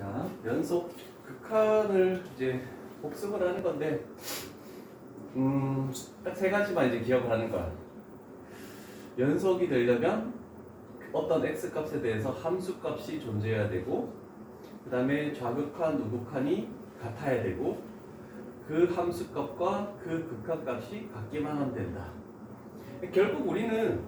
자, 연속 극한을 이제 복습을 하는 건데, 딱 세 가지만 이제 기억을 하는 거야. 연속이 되려면 어떤 x 값에 대해서 함수 값이 존재해야 되고, 그 다음에 좌극한, 우극한이 같아야 되고, 그 함수 값과 그 극한 값이 같기만 하면 된다. 결국 우리는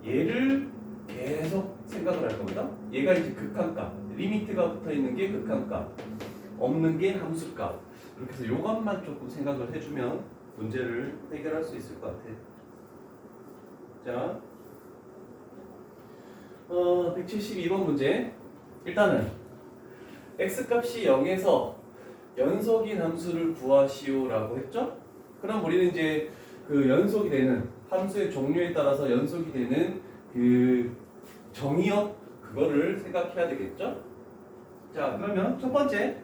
얘를 계속 생각을 할 겁니다. 얘가 이제 극한값, 리미트가 붙어 있는 게 극한값, 없는 게 함수값. 이렇게 해서 요것만 조금 생각을 해주면 문제를 해결할 수 있을 것 같아. 자, 172번 문제. 일단은 x값이 0에서 연속인 함수를 구하시오라고 했죠? 그럼 우리는 이제 그 연속이 되는 함수의 종류에 따라서 연속이 되는 그 정의역 그거를 생각해야 되겠죠? 자, 그러면 첫 번째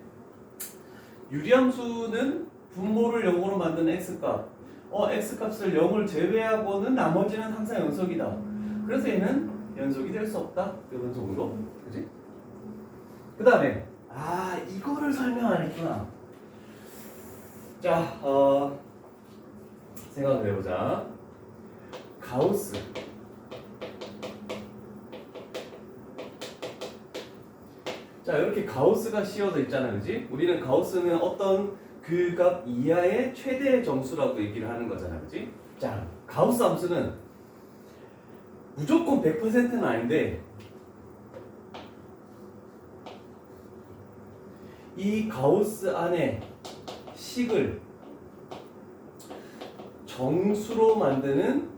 유리함수는 분모를 0으로 만드는 x값. x값을 0을 제외하고는 나머지는 항상 연속이다. 그래서 얘는 연속이 될 수 없다. 이런 정도. 그지? 그 다음에 이거를 설명 안 했구나. 자, 생각을 해보자. 가우스. 자, 이렇게 가우스가 씌워져 있잖아, 그지? 우리는 가우스는 어떤 그 값 이하의 최대 정수라고 얘기를 하는 거잖아, 그지? 자, 가우스 함수는 무조건 100%는 아닌데, 이 가우스 안에 식을 정수로 만드는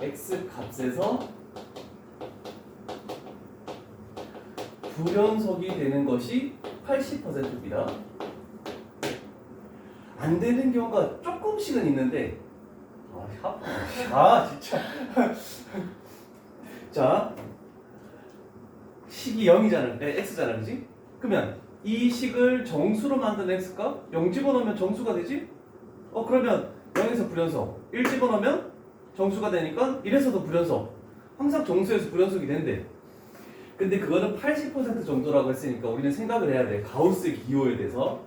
x 값에서 불연속이 되는 것이 80%입니다. 안 되는 경우가 조금씩은 있는데, 진짜. 자, 식이 0이잖아, x잖아, 그지? 그러면 이 식을 정수로 만든 x값 0 집어넣으면 정수가 되지? 그러면 0에서 불연속, 1 집어넣으면 정수가 되니까 1에서도 불연속. 항상 정수에서 불연속이 된대. 근데 그거는 80% 정도라고 했으니까 우리는 생각을 해야 돼. 가우스 기호에 대해서.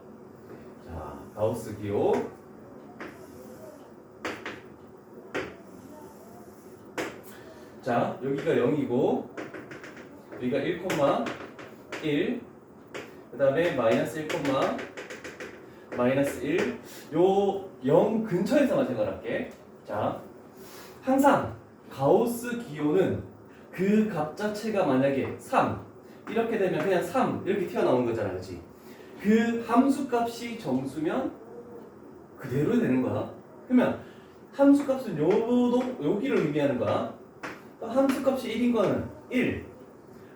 자, 가우스 기호. 자, 여기가 0이고 여기가 1,1, 그 다음에 마이너스 1, 마이너스 1. 요 0 근처에서만 생각할게. 자, 항상 가우스 기호는 그 값 자체가 만약에 3 이렇게 되면 그냥 3 이렇게 튀어나온 거잖아, 그렇지? 그 함수 값이 정수면 그대로 되는 거야. 그러면 함수 값은 여기를 의미하는 거야. 함수 값이 1인 거는 1,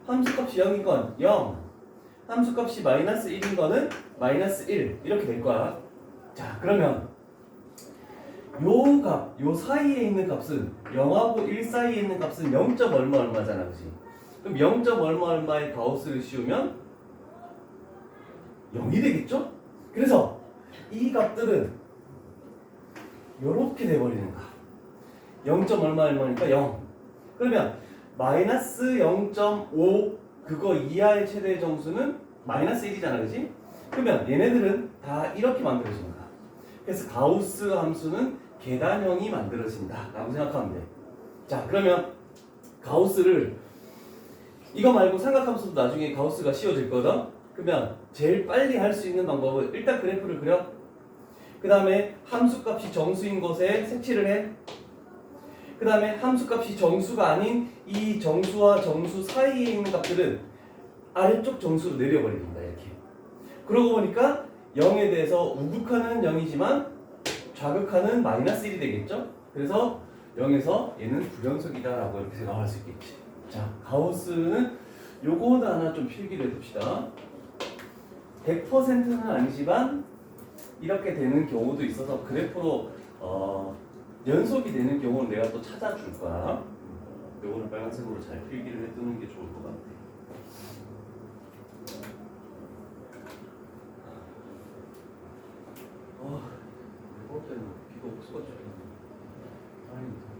함수 값이 0인 건 0, 함수 값이 마이너스 1인 거는 마이너스 1 이렇게 될 거야. 자, 그러면 요 값, 요 사이에 있는 값은 0하고 1 사이에 있는 값은 0. 얼마잖아, 그치? 그럼 0. 얼마의 가우스를 씌우면 0이 되겠죠? 그래서 이 값들은 요렇게 돼버리는 거야. 0. 얼마니까 0. 그러면 마이너스 0.5 그거 이하의 최대 정수는 마이너스 1이잖아, 그치? 그러면 얘네들은 다 이렇게 만들어지는 거야. 그래서 가우스 함수는 계단형이 만들어진다 라고 생각하면 돼. 자, 그러면 가우스를 이거 말고 삼각함수도 나중에 가우스가 씌워질 거다. 그러면 제일 빨리 할 수 있는 방법은 일단 그래프를 그려. 그 다음에 함수값이 정수인 곳에 색칠을 해. 그 다음에 함수값이 정수가 아닌 이 정수와 정수 사이에 있는 값들은 아래쪽 정수로 내려버립니다. 이렇게. 그러고 보니까 0에 대해서 우극한은 0이지만 좌극한은 마이너스 1이 되겠죠? 그래서 0에서 얘는 불연속이다 라고 이렇게 생각할 수 있겠지. 자, 가우스는 요거는 하나 좀 필기를 해둡시다. 100%는 아니지만 이렇게 되는 경우도 있어서 그래프로 연속이 되는 경우는 내가 또 찾아줄 거야. 요거는 빨간색으로 잘 필기를 해두는 게 좋을 것 같아. 이거 때문에 비가 없어가지고 다행이다.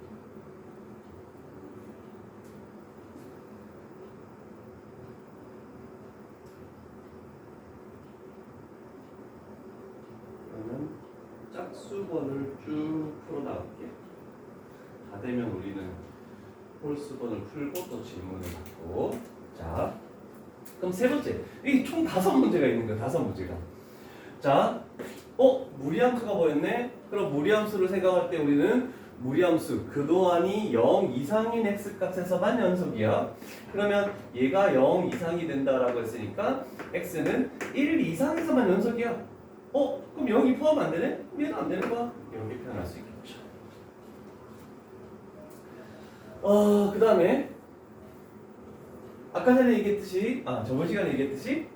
짝수번을 쭉 풀어나갈게. 다 되면 우리는 홀수번을 풀고 또 질문을 받고. 자, 그럼 세 번째. 이게 총 5문제가 있는 거야. 5문제가. 자, 무리함수가 뭐였네? 그럼 무리함수를 생각할 때 우리는 무리함수 그동안이 0 이상인 x값에서만 연속이야. 그러면 얘가 0 이상이 된다라고 했으니까 x는 1 이상에서만 연속이야. 그럼 0이 포함 안 되네? 그럼 얘는 안 되는 거야. 이렇게 표현할 수 있겠죠. 그 다음에 아까 전에 얘기했듯이 저번 시간에 얘기했듯이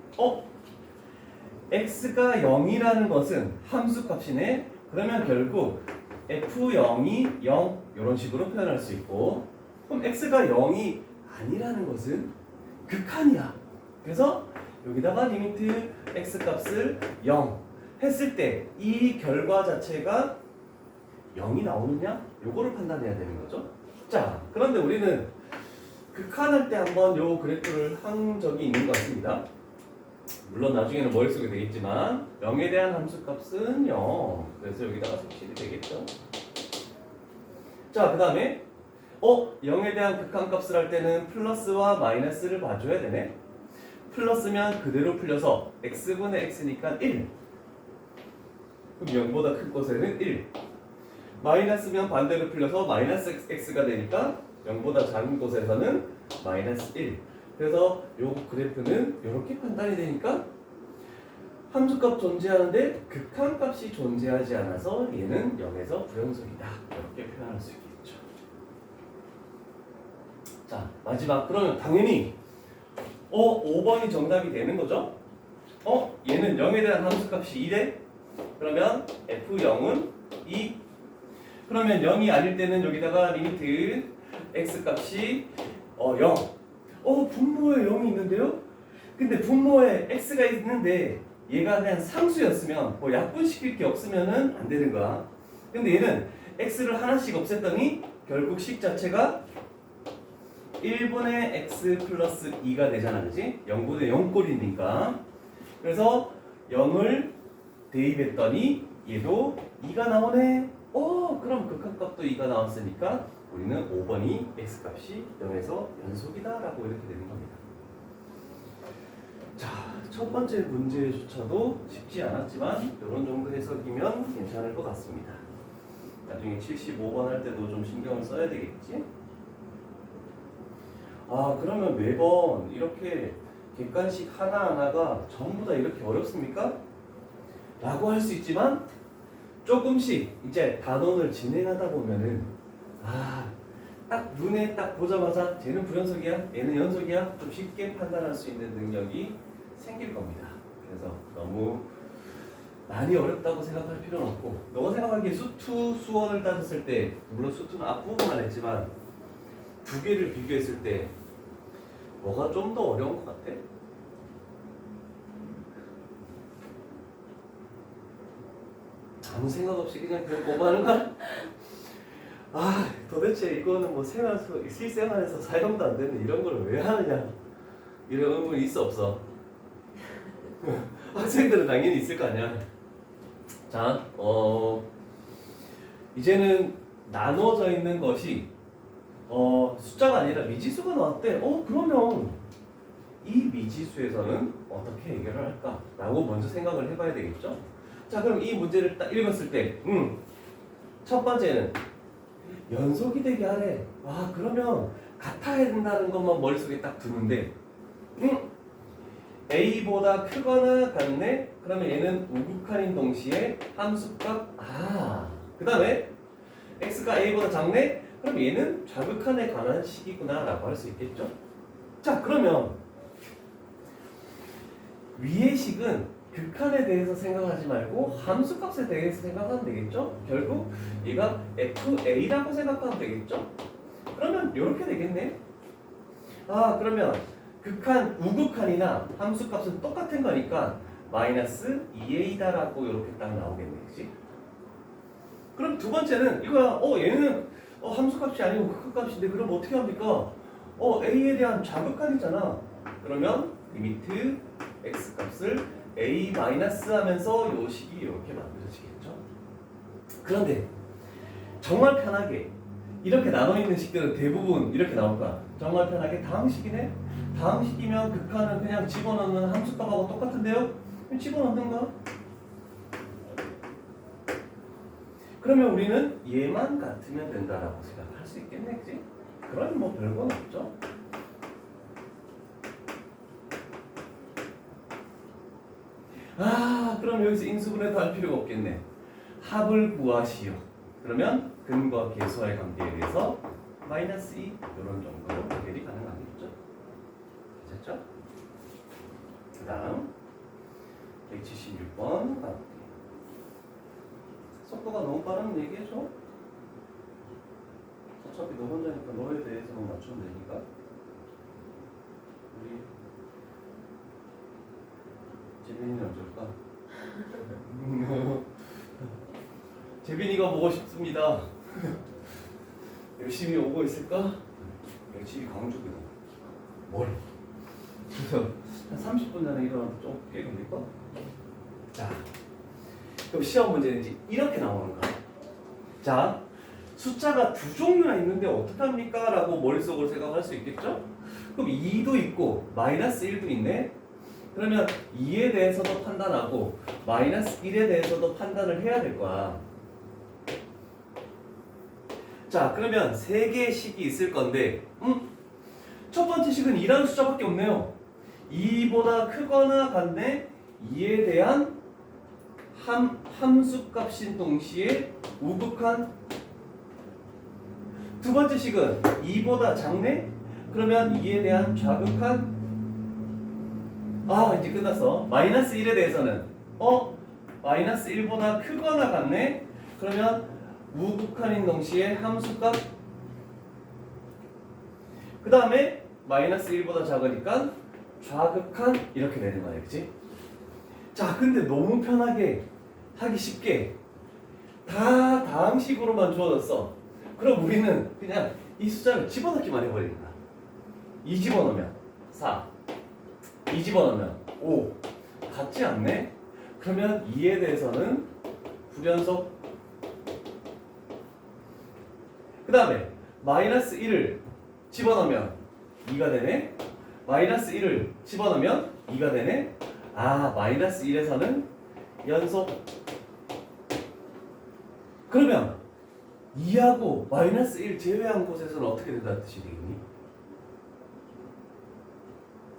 x가 0이라는 것은 함수값이네. 그러면 결국 f0이 0 이런 식으로 표현할 수 있고, 그럼 x가 0이 아니라는 것은 극한이야. 그래서 여기다가 리미트 x값을 0 했을 때 이 결과 자체가 0이 나오느냐? 요거를 판단해야 되는 거죠. 자, 그런데 우리는 극한할 때 한번 요 그래프를 한 적이 있는 것 같습니다. 물론 나중에는 머릿속에 되겠지만 0에 대한 함수값은 0. 그래서 여기다가 색칠이 되겠죠. 자, 그 다음에 0에 대한 극한값을 할 때는 플러스와 마이너스를 봐줘야 되네. 플러스면 그대로 풀려서 x분의 x니까 1. 그럼 0보다 큰 곳에는 1. 마이너스면 반대로 풀려서 마이너스 x가 되니까 0보다 작은 곳에서는 마이너스 1. 그래서 요 그래프는 이렇게 판단이 되니까 함수값 존재하는데 극한값이 존재하지 않아서 얘는 0에서 불연속이다. 이렇게 표현할 수 있겠죠. 자, 마지막. 그러면 당연히 5번이 정답이 되는 거죠. 얘는 0에 대한 함수값이 2래. 그러면 f0은 2. 그러면 0이 아닐 때는 여기다가 리미트 x값이 0. 분모에 0이 있는데요? 근데 분모에 x가 있는데 얘가 그냥 상수였으면 뭐 약분시킬 게 없으면은 안 되는 거야. 근데 얘는 x를 하나씩 없앴더니 결국 식 자체가 1분의 x 플러스 2가 되잖아, 그지? 0분의 0꼴이니까. 그래서 0을 대입했더니 얘도 2가 나오네. 그럼 극한값도 2가 나왔으니까 우리는 5번이 x값이 0에서 연속이다 라고 이렇게 되는 겁니다. 자, 첫 번째 문제조차도 쉽지 않았지만 이런 정도 해석이면 괜찮을 것 같습니다. 나중에 75번 할 때도 좀 신경을 써야 되겠지? 그러면 매번 이렇게 객관식 하나하나가 전부 다 이렇게 어렵습니까? 라고 할 수 있지만 조금씩 이제 단원을 진행하다 보면은 딱 눈에 딱 보자마자 쟤는 불연속이야, 얘는 연속이야 좀 쉽게 판단할 수 있는 능력이 생길 겁니다. 그래서 너무 많이 어렵다고 생각할 필요는 없고, 너가 생각하기에 수투 수원을 따졌을 때, 물론 수투는 앞부분만 했지만 두 개를 비교했을 때 뭐가 좀 더 어려운 것 같아? 아무 생각 없이 그냥 뭐하는 거야? 도대체 이거는 뭐 실생활에서 사용도 안 되는 이런 걸 왜 하느냐, 이런 의문이 있어 없어? 학생들은 당연히 있을 거 아니야. 자, 이제는 나눠져 있는 것이 숫자가 아니라 미지수가 나왔대. 그러면 이 미지수에서는 어떻게 해결을 할까? 라고 먼저 생각을 해봐야 되겠죠? 자, 그럼 이 문제를 딱 읽었을 때 첫 번째는 연속이 되게 하래. 그러면 같아야 된다는 것만 머릿속에 딱 두는데 A보다 크거나 같네? 그러면 얘는 우극한인 동시에 함수값 그 다음에 X가 A보다 작네? 그럼 얘는 좌극한에 관한 식이구나 라고 할 수 있겠죠? 자, 그러면 위의 식은 극한에 대해서 생각하지 말고 함수값에 대해서 생각하면 되겠죠? 결국 얘가 FA라고 생각하면 되겠죠? 그러면 이렇게 되겠네? 그러면 극한, 우극한이나 함수값은 똑같은 거니까 마이너스 2A다라고 이렇게 딱 나오겠네, 그치? 그럼 두 번째는 이거야. 얘는 함수값이 아니고 극한값인데 그럼 어떻게 합니까? A에 대한 좌극한이잖아. 그러면 리미트 X값을 A 마이너스 하면서 요 식이 이렇게 만들어지겠죠? 그런데 정말 편하게 이렇게 나눠 있는 식들은 대부분 이렇게 나올 거야. 정말 편하게 다항식이네. 다항식이면 극한은 그냥 집어넣는 함수값하고 똑같은데요? 그럼 집어넣는가? 그러면 우리는 얘만 같으면 된다라고 생각할 수 있겠네, 그지? 그러면 뭐 별건 없죠. 그럼 여기서 인수분해도 할 필요가 없겠네. 합을 구하시오. 그러면 근과 계수와의 관계에 대해서 마이너스 2 이런 정도로 해결이 가능하겠죠. 됐죠? 그 다음 176번 가볼게요. 속도가 너무 빠르면 얘기해줘. 어차피 너 혼자니까 너에 대해서만 맞추면 되니까. 우리 재빈이는 어쩔까? 재빈이가 보고 싶습니다. 열심히 오고 있을까? 열심히 강조거든. 뭘? 그래서 한 30분 전에 일어나도 좀 꽤 걸릴까? 자, 그럼 시험 문제는 이제 이렇게 나오는 거야. 자, 숫자가 두 종류나 있는데 어떡합니까? 라고 머릿속으로 생각할 수 있겠죠? 그럼 2도 있고 마이너스 1도 있네. 그러면 2에 대해서도 판단하고 마이너스 1에 대해서도 판단을 해야 될 거야. 자, 그러면 세 개의 식이 있을 건데 첫 번째 식은 2라는 숫자밖에 없네요. 2보다 크거나 같네. 2에 대한 함수값인 동시에 우극한. 두 번째 식은 2보다 작네. 그러면 2에 대한 좌극한. 이제 끝났어. 마이너스 1에 대해서는 마이너스 1보다 크거나 같네. 그러면 우극한인 동시에 함수값. 그 다음에 마이너스 1보다 작으니까 좌극한. 이렇게 되는 거야, 그치? 자, 근데 너무 편하게 하기 쉽게 다 다항식으로만 주어졌어. 그럼 우리는 그냥 이 숫자를 집어넣기만 해버리는 거야. 2 집어넣으면 4, 2 집어넣으면 5. 같지 않네? 그러면 2에 대해서는 불연속. 그 다음에 마이너스 1을 집어넣으면 2가 되네. 마이너스 1을 집어넣으면 2가 되네. 마이너스 1에서는 연속. 그러면 2하고 마이너스 1 제외한 곳에서는 어떻게 된다는 뜻이 되겠니?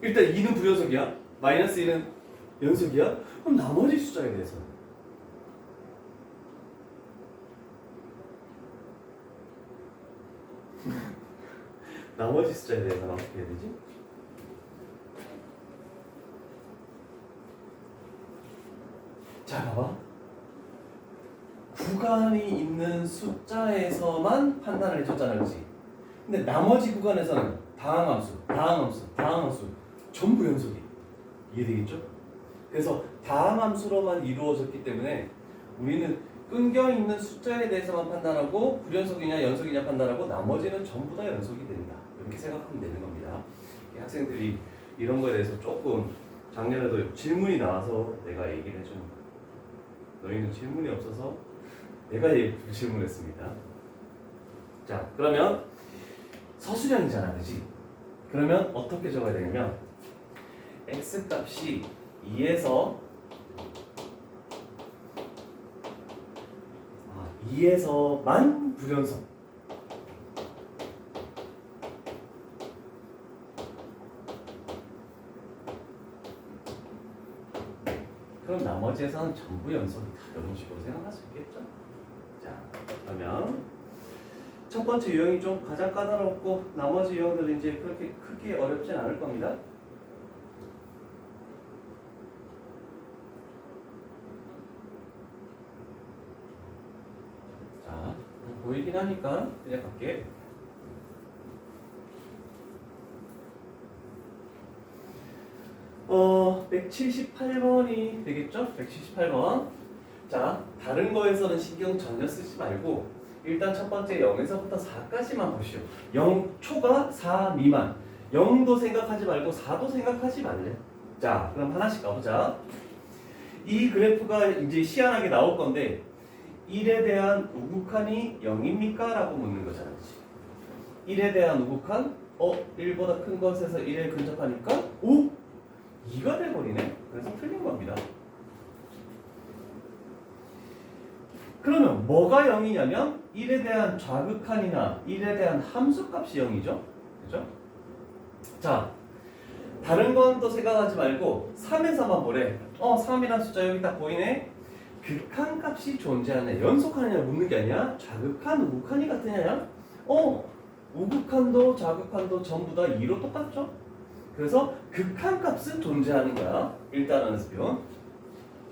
일단 2는 불연속이야. 마이너스 1은 연속이야. 그럼 나머지 숫자에 대해서는? 나머지 숫자에 대해서는 어떻게 해야 되지? 자, 봐봐. 구간이 있는 숫자에서만 판단을 해줬잖아, 그렇지? 근데 나머지 구간에서는 다항함수 전부 연속이. 이해되겠죠? 그래서 다항함수로만 이루어졌기 때문에 우리는 끊겨있는 숫자에 대해서만 판단하고 불연속이냐 연속이냐 판단하고 나머지는 전부 다 연속이 된다. 이렇게 생각하면 되는 겁니다. 학생들이 이런 거에 대해서 조금 작년에도 질문이 나와서 내가 얘기를 해준 거야. 너희는 질문이 없어서 내가 질문했습니다. 자, 그러면 서술형이잖아, 그지? 그러면 어떻게 적어야 되냐면 x값이 2에서만 불연속. 그럼 나머지에서는 전부 연속이다. 이런 식으로 생각할 수 있겠죠? 자, 그러면 첫 번째 유형이 좀 가장 까다롭고 나머지 유형들은 이제 그렇게 크게 어렵진 않을 겁니다. 자, 보이긴 하니까 그냥 갈게. 어, 178번이 되겠죠? 178번. 자, 다른 거에서는 신경 전혀 쓰지 말고 일단 첫 번째 0에서부터 4까지만 보시오. 0초가 4 미만. 0도 생각하지 말고 4도 생각하지 말래. 자, 그럼 하나씩 가보자. 이 그래프가 이제 시안하게 나올 건데 1에 대한 우극한이 0입니까? 라고 묻는 거잖아. 그치? 1에 대한 우극한 1보다 큰 것에서 1에 근접하니까 2가 돼버리네. 그래서 틀린 겁니다. 그러면 뭐가 0이냐면 1에 대한 좌극한이나 1에 대한 함수값이 0이죠. 그죠? 자, 다른 건 또 생각하지 말고 3에서만 보래. 3이라는 숫자 여기 딱 보이네. 극한값이 존재하네. 연속하느냐 묻는 게 아니야. 좌극한, 우극한이 같으냐? 우극한도 좌극한도 전부 다 2로 똑같죠? 그래서 극한값은 존재하는 거야. 일단은 배운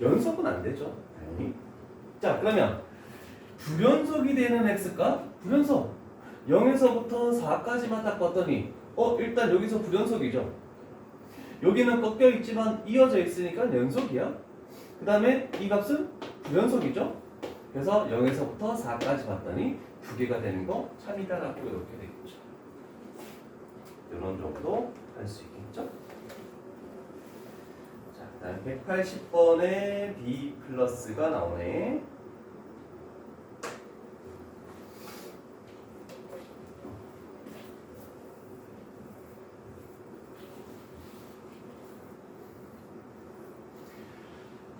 연속은 안 되죠. 당연히. 자, 그러면 불연속이 되는 x값? 불연속 0에서부터 4까지만 딱 봤더니 일단 여기서 불연속이죠. 여기는 꺾여 있지만 이어져 있으니까 연속이야. 그 다음에 이 값은 불연속이죠. 그래서 0에서부터 4까지 봤더니 두 개가 되는 거 참이다라고 이렇게 되겠죠. 이런 정도 할 수 있겠죠. 자, 그 다음 180번에 B 플러스가 나오네.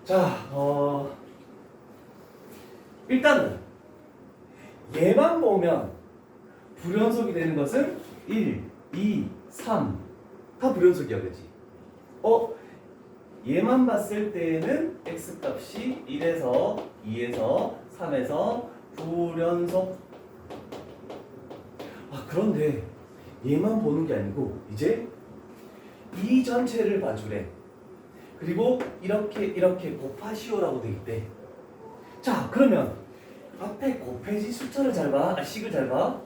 자, 일단은 얘만 보면 불연속이 되는 것은 1, 2, 3 다 불연속이야, 그치? 얘만 봤을 때에는 x값이 1에서 2에서 3에서 불연속. 그런데 얘만 보는 게 아니고 이제 이 전체를 봐주래. 그리고 이렇게 곱하시오라고 돼 있대. 자, 그러면 앞에 곱해지 숫자를 잘 봐. 식을 잘 봐.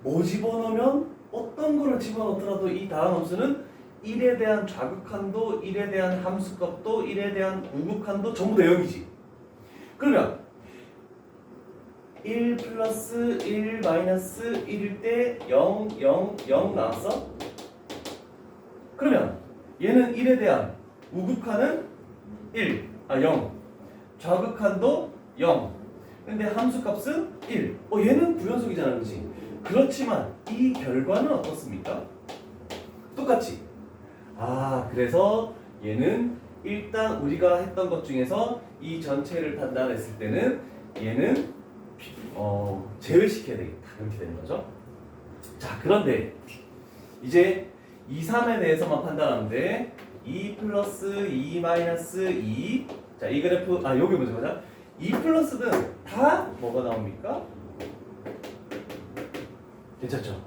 뭐 집어넣으면 어떤 거를 집어넣더라도 이 다음 함수는 1에 대한 좌극한도 1에 대한 함수값도 1에 대한 우극한도 전부 다 0이지. 그러면 1 플러스 1 마이너스 1일 때 0, 0, 0 나왔어? 그러면 얘는 1에 대한 우극한은 0, 좌극한도 0. 근데 함수값은 1. 얘는 불연속이잖아, 그렇지? 그렇지만 이 결과는 어떻습니까? 똑같이. 그래서 얘는 일단 우리가 했던 것 중에서 이 전체를 판단했을 때는 얘는 제외시켜야 되겠다. 이렇게 되는 거죠. 자, 그런데 이제 2, 3에 대해서만 판단하는데 2 플러스 2 마이너스 2. 자, 이 그래프 여기 먼저 보자. 2 플러스는 다 뭐가 나옵니까? 괜찮죠?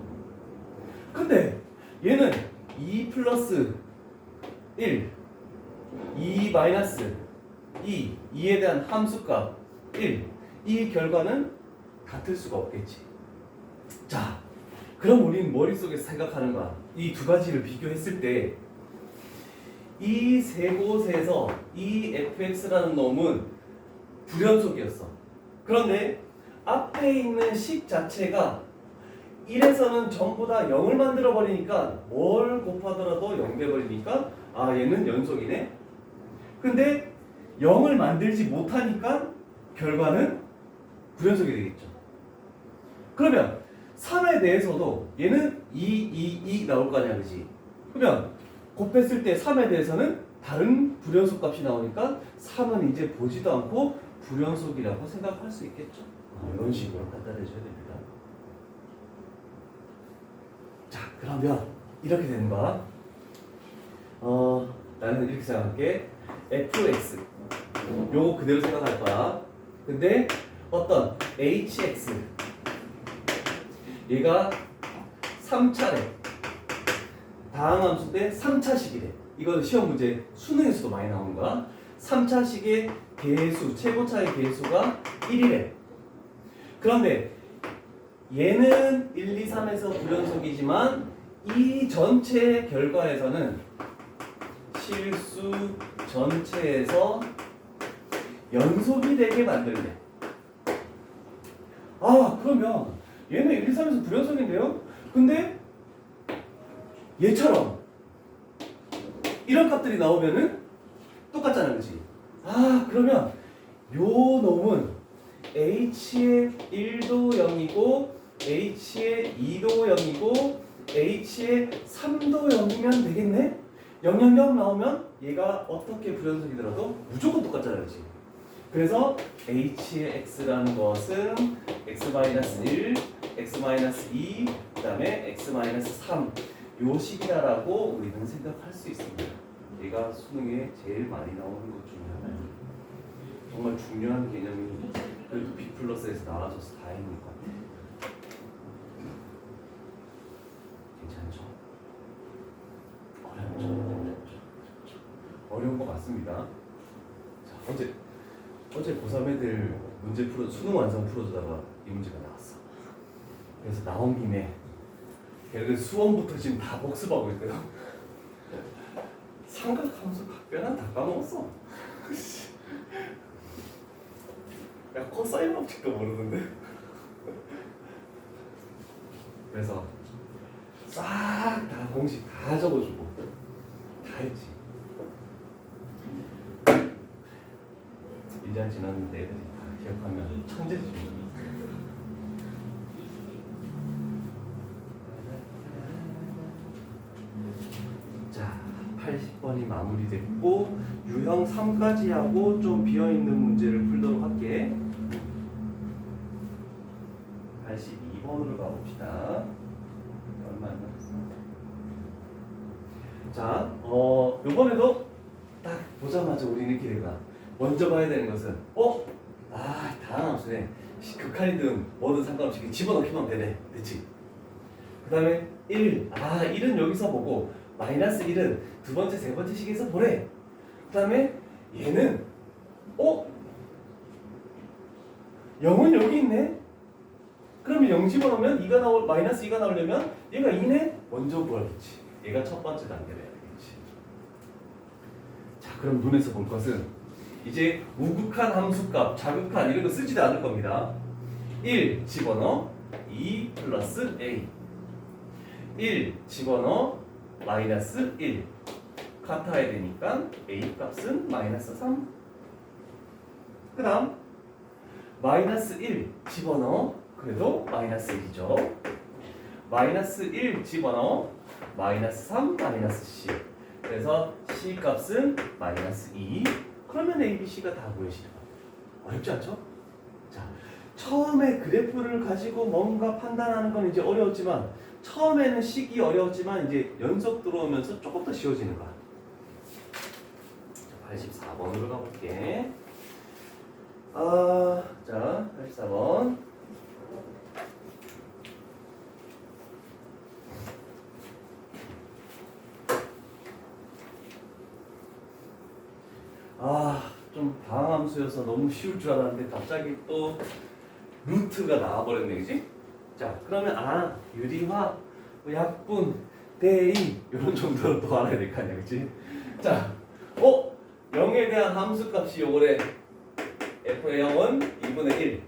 근데 얘는 2 플러스 1, 2 마이너스 2에 대한 함수값 1. 이 결과는 같을 수가 없겠지. 자, 그럼 우리는 머릿속에서 생각하는 거야. 이 두 가지를 비교했을 때 이 세 곳에서 이 fx라는 놈은 불연속이었어. 그런데 앞에 있는 식 자체가 1에서는 전부 다 0을 만들어 버리니까 뭘 곱하더라도 0 돼 버리니까 얘는 연속이네. 근데 0을 만들지 못하니까 결과는 불연속이 되겠죠. 그러면 3에 대해서도 얘는 2 나올 거 아니야, 그지? 그러면 곱했을 때 3에 대해서는 다른 불연속 값이 나오니까 3은 이제 보지도 않고 불연속이라고 생각할 수 있겠죠. 이런 식으로 판단해 줘야 됩니다. 자, 그러면 이렇게 되는 거야. 나는 이렇게 생각할게. fx 요거 그대로 생각할 거야. 근데 어떤 hx 얘가 3차례 다항 함수 때 3차식이래. 이거는 시험 문제 수능에서도 많이 나오는 거야. 3차식의 개수, 최고차의 개수가 1이래. 그런데 얘는 1, 2, 3에서 불연속이지만 이 전체 결과에서는 실수 전체에서 연속이 되게 만들래. 그러면 얘는 1, 2, 3에서 불연속인데요? 근데 얘처럼 이런 값들이 나오면은 똑같잖아, 그치? 그러면 요 놈은 h의 1도 0이고 h의 2도 0이고 h의 3도 0이면 되겠네? 000 나오면 얘가 어떻게 불연속이더라도 무조건 똑같잖아, 그렇지? 그래서 h의 x라는 것은 x-1, x-2, 그 다음에 x-3 요 식이다라고 우리는 생각할 수 있습니다. 얘가 수능에 제일 많이 나오는 것 중에 하나예요. 정말 중요한 개념이 그래도 B 플러스에서 나와줘서 다행인 것 같아요. 괜찮죠? 어려운 것 같습니다. 자, 어제 고3 애들 문제 수능 완성 풀어주다가 이 문제가 나왔어. 그래서 나온 김에 걔네들 수원부터 지금 다 복습하고 있거든. 삼각함수 각변은 다 까먹었어. 야, 코사인 법칙도 모르는데. 그래서 싹 다 공식 다 적어주고 다 했지. 1년 지났는데 애들이 다 기억하면 천재지. 자, 80번이 마무리됐고 유형 3까지 하고 좀 비어있는 문제를 풀도록 할게. 82번으로 가봅시다. 얼마 안 남았어. 자, 요번에도 딱 보자마자 우리는 기대가 먼저 봐야 되는 것은 다음 함수네. 극한이든 뭐든 상관없이 집어넣기만 하면 되네. 됐지? 그 다음에 1. 1은 여기서 보고 마이너스 1은 두 번째, 세 번째 식에서 보래. 그 다음에 얘는 0은 여기 있네? 그러면 0 집어넣으면 2가 마이너스 2가 나오려면 얘가 2네? 먼저 구하겠지. 얘가 첫 번째 단계로 해야 되겠지. 자, 그럼 눈에서 볼 것은 이제 우극한 함수값, 자극한 이런 거 쓰지도 않을 겁니다. 1 집어넣어 2 플러스 a 1 집어넣어 마이너스 1 같아야 되니까 a 값은 마이너스 3. 그 다음 마이너스 1 집어넣어 그래도 마이너스 1이죠. 마이너스 1 집어넣어 마이너스 3 마이너스 c. 그래서 c 값은 마이너스 2. 그러면 a, b, c가 다 보여지는 거예요. 어렵지 않죠? 자, 처음에 그래프를 가지고 뭔가 판단하는 건 이제 어려웠지만 처음에는 식이 어려웠지만 이제 연속 들어오면서 조금 더 쉬워지는 거야. 자, 84번으로 가볼게. 자, 84번. 좀 방함수여서 너무 쉬울 줄 알았는데 갑자기 또 루트가 나와버렸네, 그지? 자, 그러면 유리화, 약분, 대인 이런 정도로 또 알아야 될 거 아니야, 그치? 자, 0에 대한 함수값이 요거래. f의 0은 2분의 1.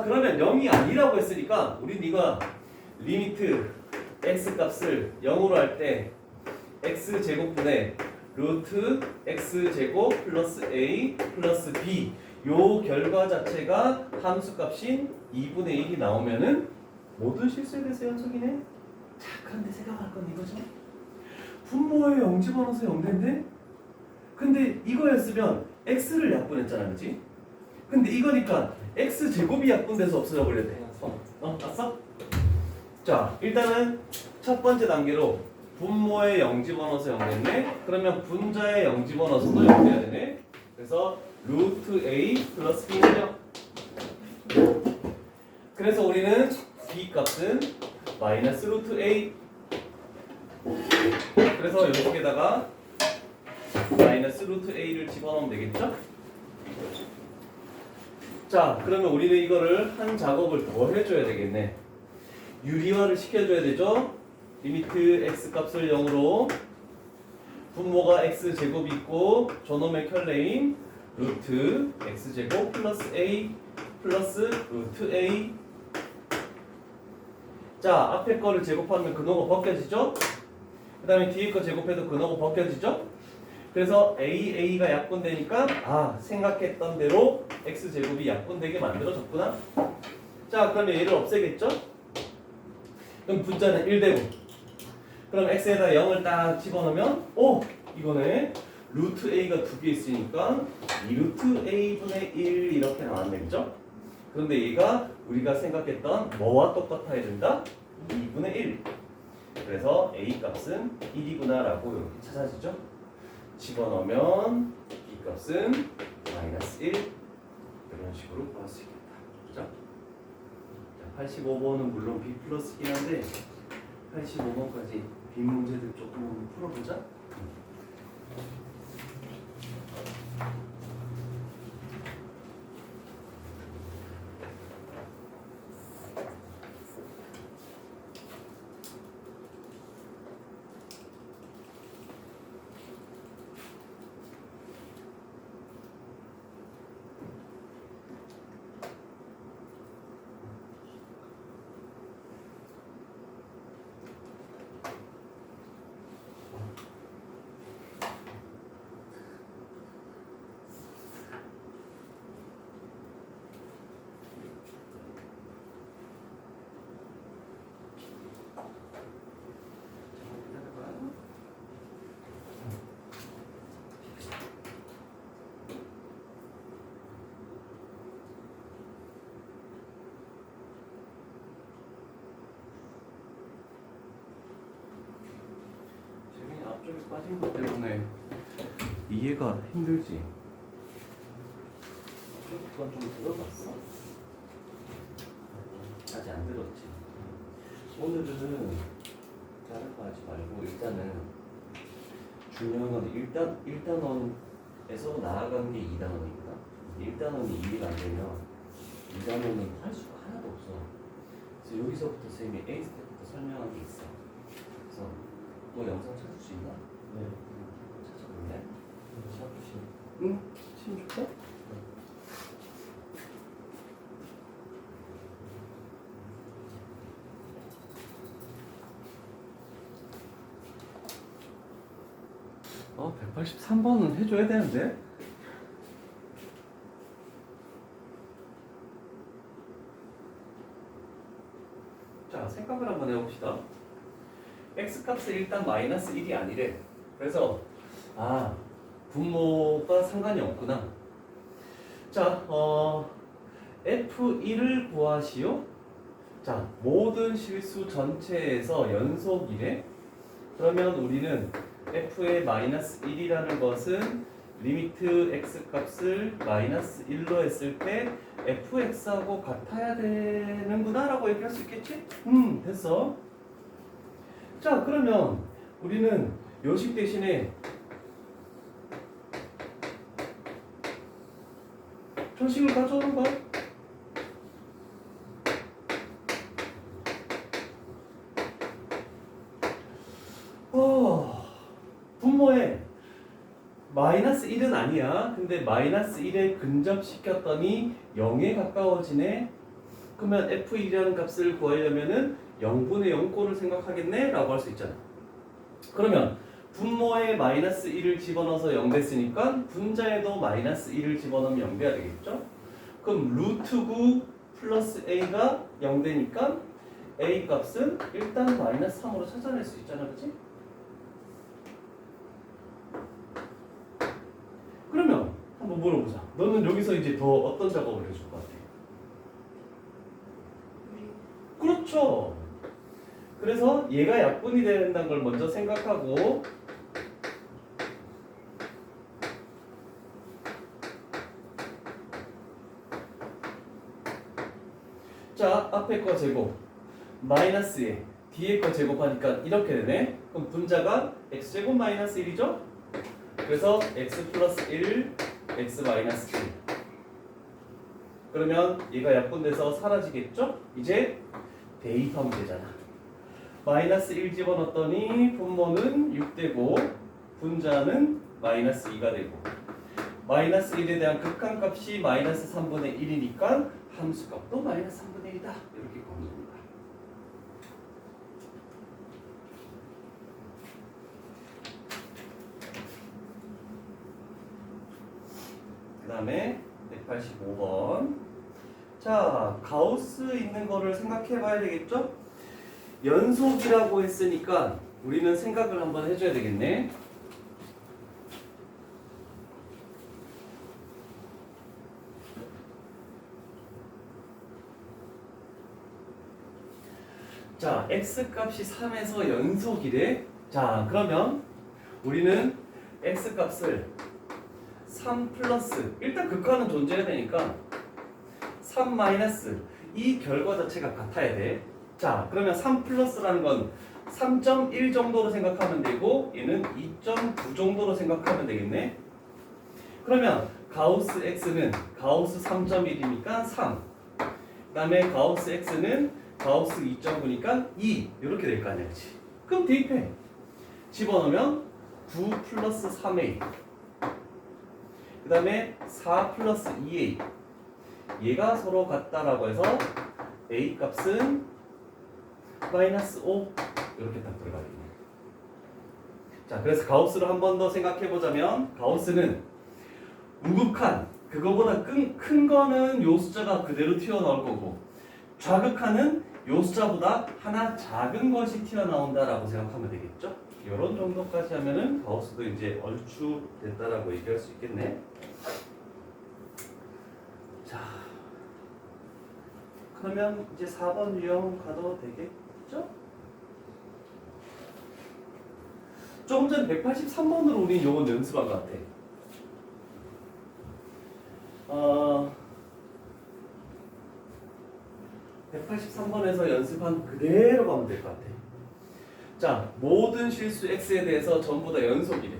그러면 0이 아니라고 했으니까 우린 이거 리미트 x값을 0으로 할 때 x제곱분의 루트 x제곱 플러스 a 플러스 b 요 결과 자체가 함수값인 2분의 1이 나오면은 모든 실수에 대해서 연속이네. 자, 그런데 생각할 건 이거죠. 분모에 0 집어넣어서 0인데 근데 이거였으면 x를 약분했잖아, 그치? 근데 이거니까 x제곱이 약분돼서 없어져 버려야 돼. 봤어? 자, 일단은 첫 번째 단계로 분모에 0 집어넣어서 0 됐네. 그러면 분자에 0 집어넣어서도 0 돼야 되네. 그래서 루트 a 플러스 b는 0. 그래서 우리는 b 값은 마이너스 루트 a. 그래서 여기에다가 마이너스 루트 a를 집어넣으면 되겠죠? 자, 그러면 우리는 이거를 한 작업을 더 해줘야 되겠네. 유리화를 시켜줘야 되죠? 리미트 x 값을 0으로 분모가 x제곱이 있고 저놈의 켤레인 루트 x제곱 플러스 a 플러스 루트 a. 자, 앞에 거를 제곱하면 근호가 벗겨지죠? 그 다음에 뒤에 거 제곱해도 근호가 벗겨지죠? 그래서 AA가 약분되니까 아 생각했던 대로 x제곱이 약분되게 만들어졌구나. 자 그러면 얘를 없애겠죠? 그럼 분자는 1되고 그럼 x에다 0을 딱 집어넣으면 오 이거네 루트 a가 두 개 있으니까 2루트 a분의 1 이렇게 나왔네 그죠? 그런데 얘가 우리가 생각했던 뭐와 똑같아야 된다? 2분의 1 그래서 a 값은 1이구나 라고 이렇게 찾아지죠? 집어넣으면 b 값은 마이너스 1 이런 식으로 구할 수 있겠다 그죠? 85번은 물론 b 플러스긴 한데 85번까지 빈 문제들 조금 풀어보자. 앞쪽에 빠진 것 때문에 이해가 힘들지. 그건 좀 들어봤어? 아직 안 들었지. 오늘은 다른 거 하지 말고 일단은 중요한 건 일단 1단원에서 나아가는 게 2단원입니다. 1단원이 이해가 안 되면 2단원은 할 수가 하나도 없어. 그래서 여기서부터 선생님이 A 스텝부터 설명한 게 있어. 그래서 너 영상 찾을 수 있나? 네. 찾아볼래? 샤프시. 응? 침 줄까? 어, 183번은 해줘야 되는데? 자, 생각을 한번 해봅시다. x값은 일단 마이너스 1이 아니래. 그래서 아, 분모가 상관이 없구나. 자, f1을 구하시오. 자, 모든 실수 전체에서 연속이래. 그러면 우리는 f의 마이너스 1이라는 것은 리미트 x 값을 마이너스 1로 했을 때 fx하고 같아야 되는구나 라고 얘기할 수 있겠지? 됐어. 자, 그러면 우리는 요식 대신에 조식을 가져오는 거야. 분모에 마이너스 1은 아니야. 근데 마이너스 1에 근접시켰더니 0에 가까워지네. 그러면 f1이라는 값을 구하려면은 0분의 0꼴을 생각하겠네? 라고 할 수 있잖아. 그러면 분모에 마이너스 1을 집어넣어서 0 됐으니까 분자에도 마이너스 1을 집어넣으면 0 돼야 되겠죠? 그럼 루트 9 플러스 a가 0 되니까 a 값은 일단 마이너스 3으로 찾아낼 수 있잖아. 그치? 그러면 한번 물어보자. 너는 여기서 이제 더 어떤 작업을 해줄 것 같아? 그렇죠. 그래서 얘가 약분이 된다는 걸 먼저 생각하고 자, 앞에 거 제곱 마이너스에 뒤에 거 제곱하니까 이렇게 되네. 그럼 분자가 x제곱 마이너스 1이죠? 그래서 x 플러스 1, x 마이너스 1 그러면 얘가 약분돼서 사라지겠죠? 이제 대입하면 되잖아. 마이너스 1 집어넣었더니 분모는 6되고 분자는 마이너스 2가 되고 마이너스 1에 대한 극한값이 마이너스 3분의 1이니까 함수값도 마이너스 3분의 1이다. 이렇게 검습니다. 다음에 185번. 자, 가우스 있는 거를 생각해 봐야 되겠죠? 연속이라고 했으니까 우리는 생각을 한번 해줘야 되겠네. 자, x값이 3에서 연속이래. 자, 그러면 우리는 x값을 3 플러스, 일단 극한은 존재해야 되니까 3 마이너스 이 결과 자체가 같아야 돼. 자, 그러면 3 플러스라는 건 3.1 정도로 생각하면 되고 얘는 2.9 정도로 생각하면 되겠네. 그러면 가우스 x는 가우스 3.1이니까 3. 그 다음에 가우스 x는 가우스 2.9니까 2 이렇게 될 거 아니야, 그치? 그럼 대입해. 집어넣으면 9 플러스 3a 그 다음에 4 플러스 2a 얘가 서로 같다라고 해서 a 값은 마이너스 5 이렇게 딱 들어가겠네. 자, 그래서 가우스를 한 번 더 생각해 보자면 가우스는 우극한 그거보다 큰 거는 요 숫자가 그대로 튀어나올 거고 좌극한은 요 숫자보다 하나 작은 것이 튀어나온다라고 생각하면 되겠죠? 이런 정도까지 하면은 가우스도 이제 얼추 됐다라고 얘기할 수 있겠네. 자, 그러면 이제 4번 유형 가도 되겠죠? 조금 전 183번으로 우리 요건 연습한 것 같아. 183번에서 연습한 그대로 가면 될 것 같아. 자, 모든 실수 x에 대해서 전부 다 연속이래.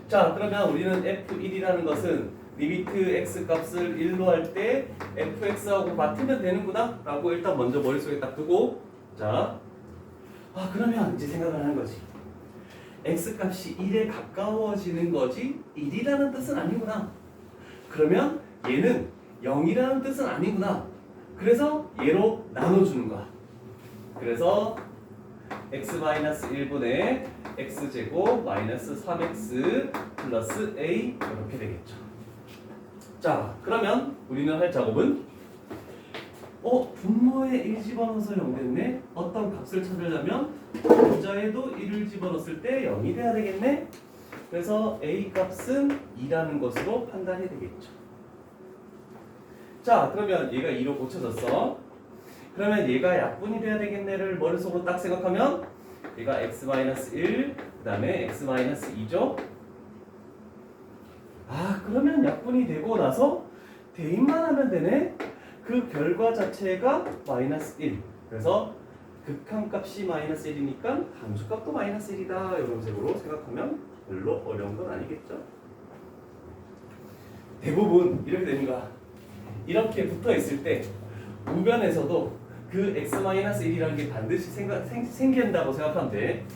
자, 그러면 우리는 f1이라는 것은 리미트 x 값을 1로 할 때 fx하고 같으면 되는구나 라고 일단 먼저 머릿속에 딱 두고, 자, 그러면 이제 생각을 하는 거지. x 값이 1에 가까워지는 거지 1이라는 뜻은 아니구나. 그러면 얘는 0이라는 뜻은 아니구나. 그래서 얘로 나눠주는 거야. 그래서 x-1분의 x제곱 마이너스 3x 플러스 a 이렇게 되겠죠. 자, 그러면 우리는 할 작업은 분모에 1 집어넣어서 0 됐네. 어떤 값을 찾으려면 분자에도 1을 집어넣었을 때 0이 돼야 되겠네. 그래서 a 값은 2라는 것으로 판단이 되겠죠. 자, 그러면 얘가 2로 고쳐졌어. 그러면 얘가 약분이 돼야 되겠네를 머릿속으로 딱 생각하면 얘가 x-1 그 다음에 x-2죠. 그러면 약분이 되고 나서 대입만 하면 되네. 그 결과 자체가 마이너스 1. 그래서 극한값이 마이너스 1이니까 함수값도 마이너스 1이다. 이런 식으로 생각하면 별로 어려운 건 아니겠죠. 대부분 이렇게 되는 거야. 이렇게 붙어 있을 때 우변에서도 그 x-1이라는 게 반드시 생긴다고 생각하면 돼.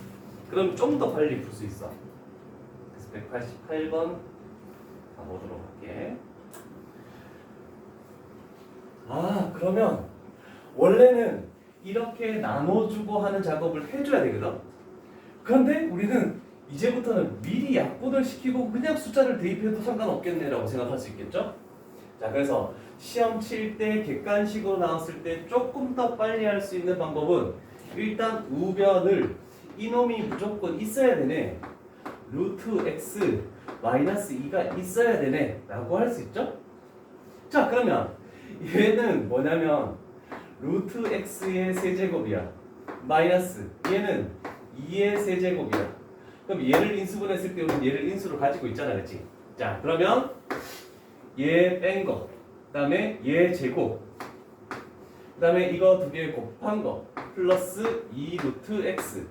그럼 좀 더 빨리 풀 수 있어. 그래서 188번 가보도록 할게. 그러면 원래는 이렇게 나눠주고 하는 작업을 해줘야 되거든. 그런데 우리는 이제부터는 미리 약분을 시키고 그냥 숫자를 대입해도 상관없겠네라고 생각할 수 있겠죠. 자, 그래서 시험 칠 때 객관식으로 나왔을 때 조금 더 빨리 할 수 있는 방법은 일단 우변을 이놈이 무조건 있어야 되네. 루트 x 마이너스 2가 있어야 되네 라고 할 수 있죠. 자, 그러면 얘는 뭐냐면 루트 x의 세제곱이야. 마이너스 얘는 2의 세제곱이야. 그럼 얘를 인수분했을 때 우리는 얘를 인수로 가지고 있잖아, 그렇지? 자, 그러면 얘 뺀 거, 그 다음에 얘 제곱, 그 다음에 이거 두 개 곱한 거 플러스 2 루트 x,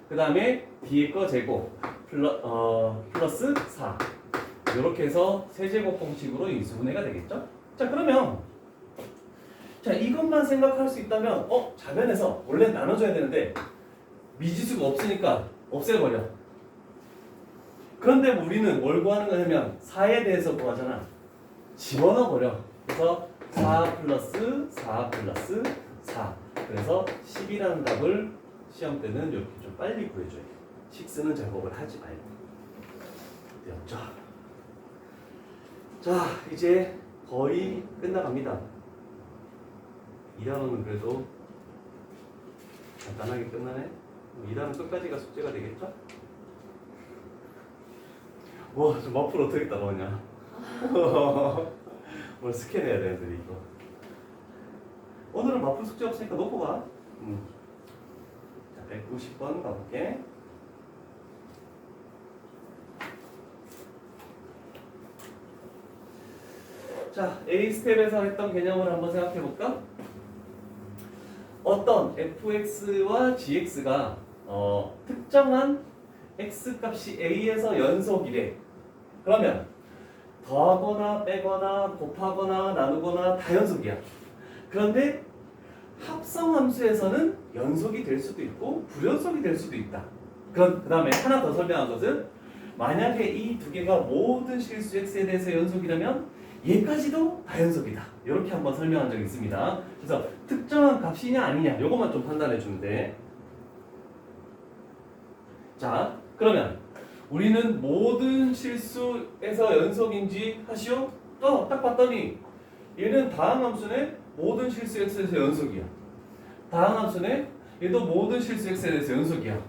그 다음에 뒤에 거 제곱 플러스 4 이렇게 해서 세제곱 공식으로 인수분해가 되겠죠? 자, 그러면 이것만 생각할 수 있다면 좌변에서 원래 나눠줘야 되는데 미지수가 없으니까 없애버려. 그런데 우리는 뭘 구하는 거냐면 4에 대해서 구하잖아. 집어넣어 버려. 그래서 4 플러스 4 플러스 4. 그래서 10이라는 답을 시험 때는 이렇게 좀 빨리 구해줘야 돼. 식 쓰는 작업을 하지 말고. 되었죠? 자, 이제 거의 끝나갑니다. 2단원은 그래도 간단하게 끝나네. 2단원 끝까지가 숙제가 되겠죠? 와, 저 마플 어떻게 따라오냐? 오늘 스캔해야 되는데 이거. 오늘은 마플 숙제 없으니까 놓고 가. 자, 190번 가볼게. 자, A 스텝에서 했던 개념을 한번 생각해 볼까? 어떤 fx와 gx가 특정한 x 값이 a에서 연속이래. 그러면 더하거나 빼거나 곱하거나 나누거나 다 연속이야. 그런데 합성함수에서는 연속이 될 수도 있고 불연속이 될 수도 있다. 그 다음에 하나 더 설명한 것은 만약에 이 두 개가 모든 실수 x에 대해서 연속이라면 얘까지도 다 연속이다. 이렇게 한번 설명한 적이 있습니다. 그래서 특정한 값이냐 아니냐 이것만 좀 판단해 주면 돼. 자, 그러면 우리는 모든 실수에서 연속인지 하시오? 딱 봤더니 얘는 다항함수네 모든 실수 x에서 연속이야. 다항함수네 얘도 모든 실수 x에 대해서 연속이야.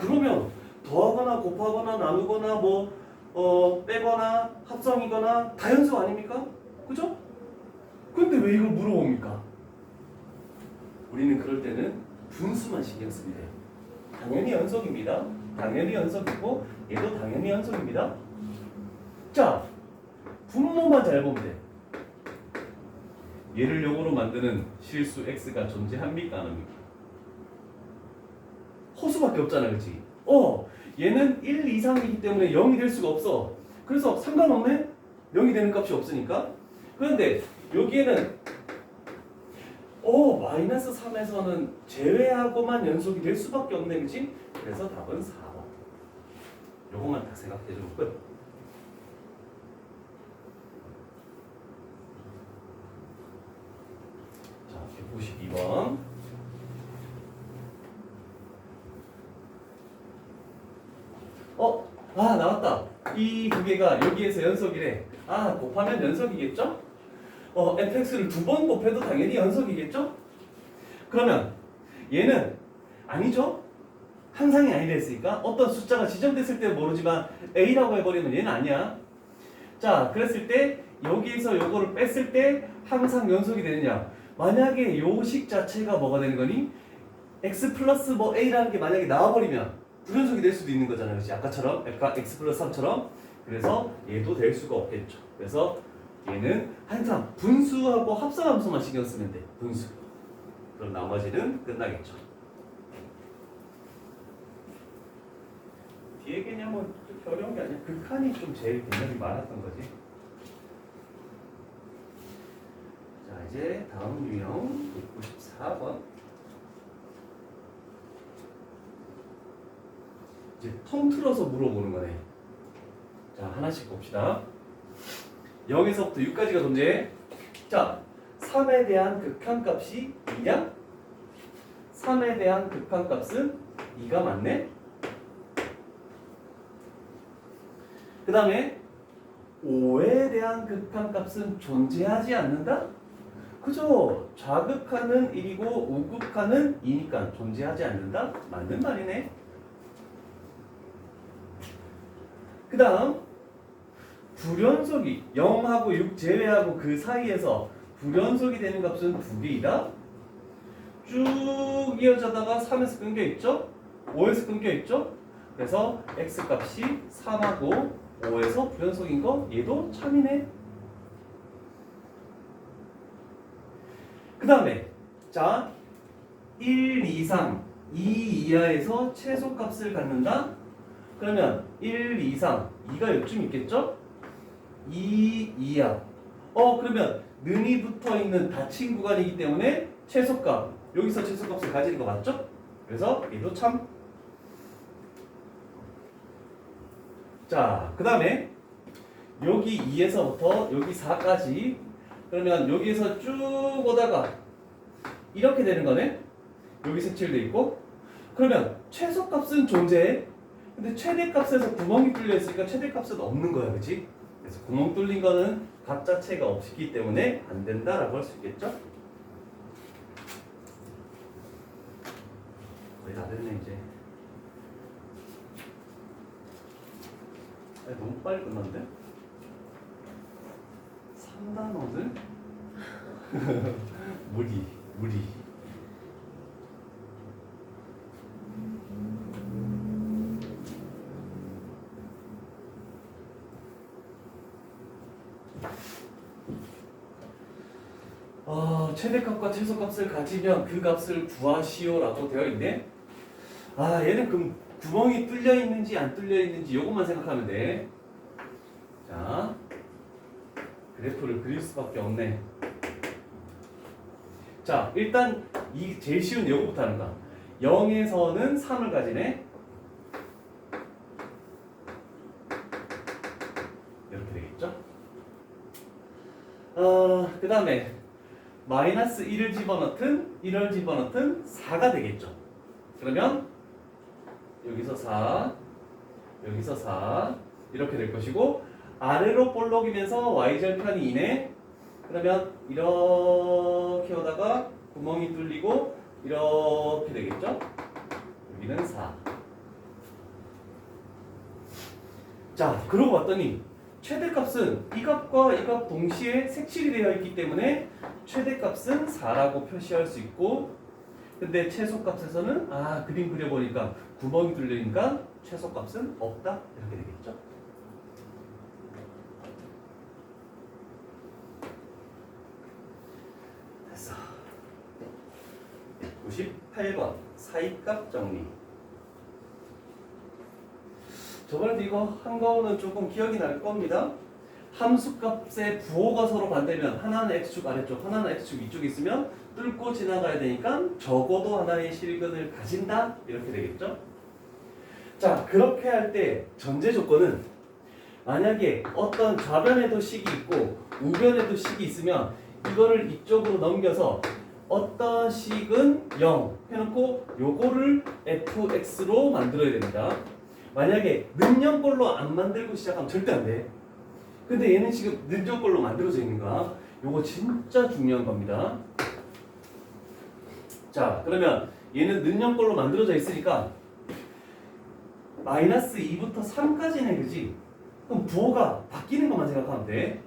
그러면 더하거나 곱하거나 나누거나 빼거나 합성이거나 다 연속 아닙니까? 그죠? 근데 왜 이걸 물어봅니까? 우리는 그럴 때는 분수만 신경 쓰면 돼요. 당연히 연속입니다. 당연히 연속이고 얘도 당연히 연속입니다. 자, 분모만 잘 보면 돼. 얘를 0으로 만드는 실수 x가 존재합니까? 안 합니까? 호수밖에 없잖아, 그치? 얘는 1 이상이기 때문에 0이 될 수가 없어. 그래서 상관없네? 0이 되는 값이 없으니까. 그런데 여기에는 마이너스 3에서는 제외하고만 연속이 될 수밖에 없네, 그치? 그래서 답은 4번. 요것만 다 생각해주면 끝. 자, 192번. 나왔다. 이 두 개가 여기에서 연속이래. 곱하면 연속이겠죠? fx를 2번 곱해도 당연히 연속이겠죠? 그러면 얘는 아니죠? 항상이 아니라 했으니까 어떤 숫자가 지정됐을 때 모르지만 a라고 해버리면 얘는 아니야. 자, 그랬을 때 여기에서 요거를 뺐을 때 항상 연속이 되느냐? 만약에 요식 자체가 뭐가 되는 거니? x 플러스 a라는 게 만약에 나와버리면 불연속이 될 수도 있는 거잖아요. 그렇지? 아까처럼 x 플러스 3처럼. 그래서 얘도 될 수가 없겠죠. 그래서 얘는 항상 분수하고 합성함수만 신경 쓰면 돼. 분수. 그럼 나머지는 끝나겠죠. 뒤에 개념은 그렇게 어려운 게 아니야. 극한이 좀 제일 개념이 많았던 거지. 자, 이제 다음 유형 194번. 이제 통틀어서 물어보는 거네. 자, 하나씩 봅시다. 0에서부터 6까지가 존재해. 자, 3에 대한 극한값이 2냐? 3에 대한 극한값은 2가 맞네? 그 다음에 5에 대한 극한값은 존재하지 않는다? 그죠? 좌극한은 1이고 우극한은 2니까 존재하지 않는다? 맞는 말이네. 그 다음 불연속이 0하고 6 제외하고 그 사이에서 불연속이 되는 값은 2개이다. 쭉 이어져다가 3에서 끊겨있죠? 5에서 끊겨있죠? 그래서 x값이 3하고 5에서 불연속인 거 얘도 참이네. 그 다음에 자 1 이상 2 이하에서 최소값을 갖는다. 그러면 1 이상 2가 요쯤 있겠죠? 2 이하. 그러면 는이 붙어있는 닫힌 구간이기 때문에 최소값 여기서 최소값을 가지는 거 맞죠? 그래서 얘도 참. 자, 그 다음에 여기 2에서부터 여기 4까지 그러면 여기에서 쭉 오다가 이렇게 되는 거네. 여기 색칠돼 있고 그러면 최소값은 존재해. 근데 최대값에서 구멍이 뚫려 있으니까 최대값은 없는 거야, 그치? 그래서 구멍 뚫린 거는 값 자체가 없기 때문에 안 된다라고 할 수 있겠죠? 거의 다 됐네 이제. 아니, 너무 빨리 끝났는데? 3단원은? 무리. 최대값과 최소값을 가지면 그 값을 구하시오라고 되어 있네. 얘는 그럼 구멍이 뚫려 있는지 안 뚫려 있는지 이것만 생각하면 돼. 자, 그래프를 그릴 수밖에 없네. 자, 일단 이 제일 쉬운 요거부터 하는 거야. 0에서는 3을 가지네. 이렇게 되겠죠? 그 다음에 마이너스 1을 집어넣든 1을 집어넣든 4가 되겠죠. 그러면 여기서 4, 여기서 4 이렇게 될 것이고 아래로 볼록이면서 y절편이 2네. 그러면 이렇게 오다가 구멍이 뚫리고 이렇게 되겠죠. 여기는 4. 자, 그러고 봤더니 최대값은 이 값과 이 값 동시에 색칠이 되어 있기 때문에 최대값은 4라고 표시할 수 있고, 근데 최소값에서는 그림 그려보니까 구멍이 뚫리니까 최소값은 없다 이렇게 되겠죠. 됐어. 98번 사이값 정리. 저번에도 이거 한 거는 조금 기억이 날 겁니다. 함수값의 부호가 서로 반대면 하나는 x축 아래쪽, 하나는 x축 위쪽에 있으면 뚫고 지나가야 되니까 적어도 하나의 실근을 가진다 이렇게 되겠죠. 자, 그렇게 할 때 전제 조건은 만약에 어떤 좌변에도 식이 있고 우변에도 식이 있으면 이거를 이쪽으로 넘겨서 어떤 식은 0 해놓고 요거를 fx로 만들어야 됩니다. 만약에 는영꼴로 안 만들고 시작하면 절대 안 돼. 근데 얘는 지금 는정꼴로 만들어져 있는 거야. 요거 진짜 중요한 겁니다. 자, 그러면 얘는 는영꼴로 만들어져 있으니까 마이너스 2부터 3까지는 그지? 그럼 부호가 바뀌는 것만 생각하면 돼.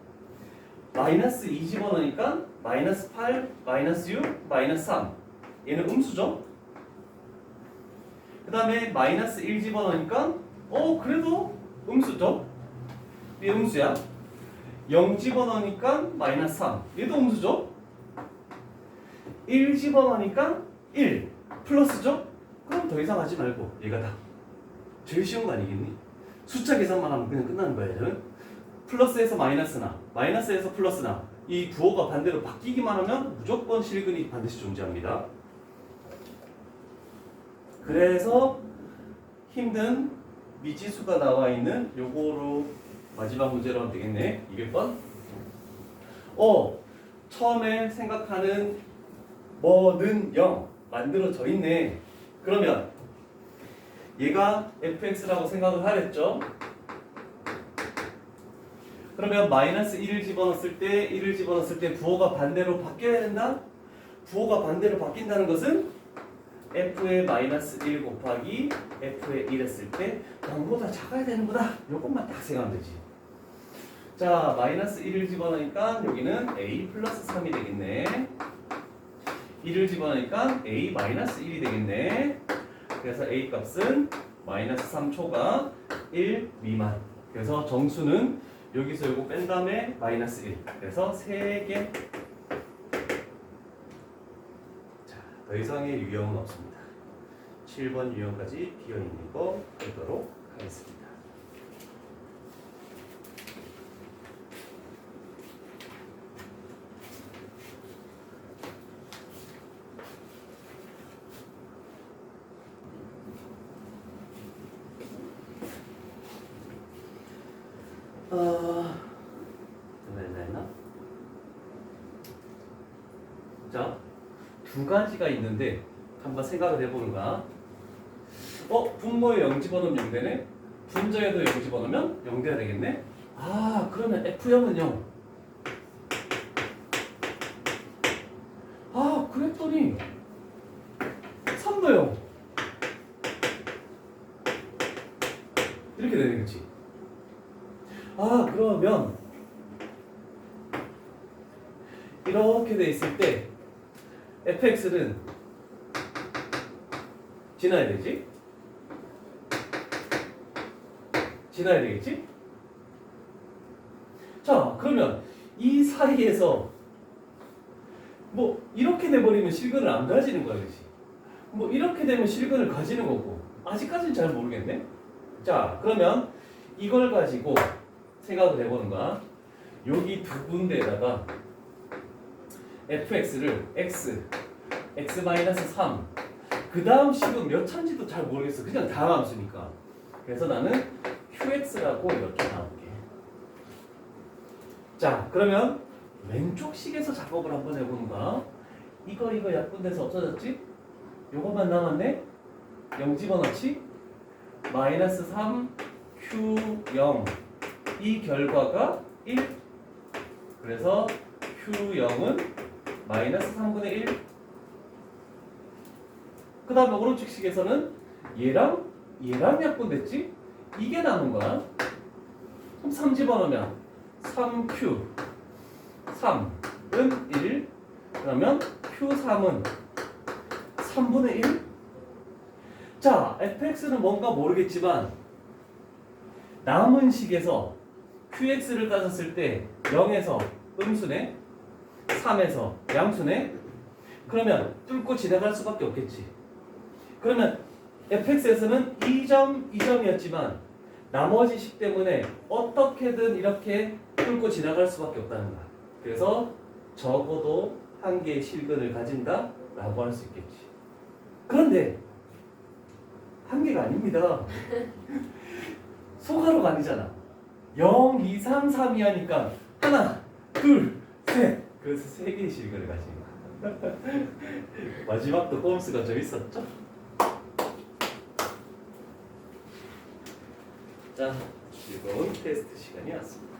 마이너스 2 집어넣으니까 마이너스 8, 마이너스 6, 마이너스 3. 얘는 음수죠? 그 다음에 마이너스 1 집어넣으니까 그래도 음수죠? 얘 음수야. 0 집어넣으니까 마이너스 3. 얘도 음수죠? 1 집어넣으니까 1 플러스죠? 그럼 더 이상 하지 말고 얘가 다 제일 쉬운 거 아니겠니? 숫자 계산만 하면 그냥 끝나는 거야. 얘는 플러스에서 마이너스나 마이너스에서 플러스나 이 부호가 반대로 바뀌기만 하면 무조건 실근이 반드시 존재합니다. 그래서 힘든 미지수가 나와 있는 요거로 마지막 문제로 하면 되겠네. 200번. 처음에 생각하는 뭐는 0 만들어져 있네. 그러면 얘가 fx라고 생각을 하랬죠. 그러면 마이너스 1을 집어넣었을 때 부호가 반대로 바뀌어야 된다? 부호가 반대로 바뀐다는 것은 f의 마이너스 1 곱하기 f의 1 했을 때 0보다 작아야 되는구나. 요것만 딱 생각하면 되지. 자, 마이너스 1을 집어넣으니까 여기는 a 플러스 3이 되겠네. 1을 집어넣으니까 a 마이너스 1이 되겠네. 그래서 a 값은 마이너스 3초가 1 미만. 그래서 정수는 여기서 요거 뺀 다음에 마이너스 1. 그래서 3개. 자, 더 이상의 유형은 없습니다. 7번 유형까지 비어있는 거 보도록 하겠습니다. 됐나? 자, 두 가지가 있는데 한번 생각을 해보는 거야. 분모에 0 집어넣으면 0 되네? 분자에도 0 집어넣으면 0 돼야 되겠네? 아, 그러면 F0은 0. 아, 그랬더니 3도 0. 이렇게 되는 거지. 아, 그러면 이렇게 돼 있을 때 fx는 지나야 되지? 지나야 되겠지? 자, 그러면 이 사이에서 뭐 이렇게 돼버리면 실근을 안 가지는 거야, 그렇지? 뭐 이렇게 되면 실근을 가지는 거고 아직까지는 잘 모르겠네. 자, 그러면 이걸 가지고 생각을 해보는 거야. 여기 두 군데에다가 fx를 x-3 그 다음 식은 몇 차인지도 잘 모르겠어. 그냥 다함수니까. 그래서 나는 qx라고 이렇게 나올게. 자, 그러면 왼쪽 식에서 작업을 한번 해보는 거야. 이거 약분돼서 없어졌지? 요것만 남았네? 0 집어넣지? 마이너스 3 q0 이 결과가 1. 그래서 q0은 마이너스 3분의 1. 그 다음에 오른쪽 식에서는 얘랑 약분됐지? 이게 남은 거야. 그럼 3 집어넣으면 3q 3은 1. 그러면 q3은 3분의 1. 자, fx는 뭔가 모르겠지만 남은 식에서 qx를 따졌을 때 0에서 음수네, 3에서 양수네. 그러면 뚫고 지나갈 수밖에 없겠지. 그러면 fx에서는 2점이었지만 나머지 식 때문에 어떻게든 이렇게 뚫고 지나갈 수밖에 없다는 거야. 그래서 적어도 한 개의 실근을 가진다 라고 할 수 있겠지. 그런데 한 개가 아닙니다. 소가로가 아니잖아. 0, 2, 3, 3이 하니까 하나, 둘, 셋. 그래서 세 개의 실근을 가진 거야. 마지막도 꼼수가 좀 있었죠? 자, 즐거운 테스트 시간이 왔습니다.